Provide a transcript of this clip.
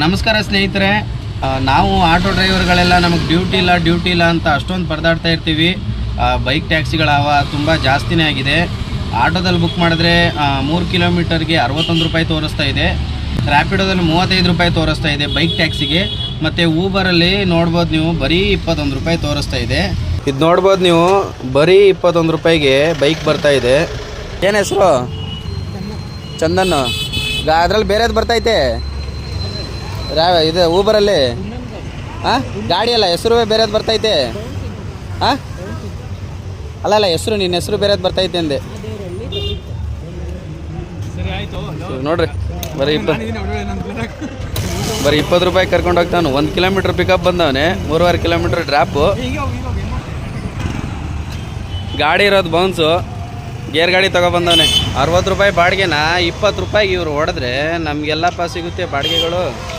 ನಮಸ್ಕಾರ ಸ್ನೇಹಿತರೆ, ನಾವು ಆಟೋ ಡ್ರೈವರ್ಗಳೆಲ್ಲ ನಮಗೆ ಡ್ಯೂಟಿ ಇಲ್ಲ ಅಂತ ಅಷ್ಟೊಂದು ಪರದಾಡ್ತಾ ಇರ್ತೀವಿ. ಬೈಕ್ ಟ್ಯಾಕ್ಸಿಗಳವ ತುಂಬ ಜಾಸ್ತಿನೇ ಆಗಿದೆ. ಆಟೋದಲ್ಲಿ ಬುಕ್ ಮಾಡಿದ್ರೆ 3 ಕಿಲೋಮೀಟರ್ಗೆ 61 ರೂಪಾಯಿ ತೋರಿಸ್ತಾ ಇದೆ. ರ್ಯಾಪಿಡೋದಲ್ಲಿ 35 ರೂಪಾಯಿ ತೋರಿಸ್ತಾ ಇದೆ ಬೈಕ್ ಟ್ಯಾಕ್ಸಿಗೆ. ಮತ್ತು ಊಬರಲ್ಲಿ ನೋಡ್ಬೋದು ನೀವು ಬರೀ 21 ರೂಪಾಯಿ ತೋರಿಸ್ತಾ ಇದೆ. ಇದು ನೋಡ್ಬೋದು ನೀವು ಬರೀ 21 ರೂಪಾಯಿಗೆ ಬೈಕ್ ಬರ್ತಾ ಇದೆ. ಏನು ಹೆಸರು? ಚಂದನ್. ಅದರಲ್ಲಿ ಬೇರೆದು ಬರ್ತೈತೆ ಇದು ಊಬರಲ್ಲಿ. ಹಾಂ, ಗಾಡಿ ಅಲ್ಲ, ಹೆಸರು ಬೇರೆದು ಬರ್ತೈತೆ. ಹಾಂ, ಅಲ್ಲ ಹೆಸರು, ನಿನ್ನ ಹೆಸರು ಬೇರೆದು ಬರ್ತೈತೆ ಅಂದೆ. ನೋಡ್ರಿ ಬರೀ 20 ರೂಪಾಯಿ ಕರ್ಕೊಂಡು ಹೋಗ್ತಾನು. 1 ಕಿಲೋಮೀಟ್ರ್ ಪಿಕಪ್ ಬಂದವನೆ, 3.5 ಕಿಲೋಮೀಟ್ರ್ ಡ್ರಾಪು. ಗಾಡಿ ಇರೋದು ಬೌನ್ಸು, ಗೇರ್ ಗಾಡಿ ತೊಗೊಬಂದವನೆ. 60 ರೂಪಾಯಿ ಬಾಡಿಗೆನ 20 ರೂಪಾಯಿಗೆ ಇವ್ರು ಹೊಡೆದ್ರೆ ನಮಗೆಲ್ಲಪ್ಪ ಸಿಗುತ್ತೆ ಬಾಡಿಗೆಗಳು.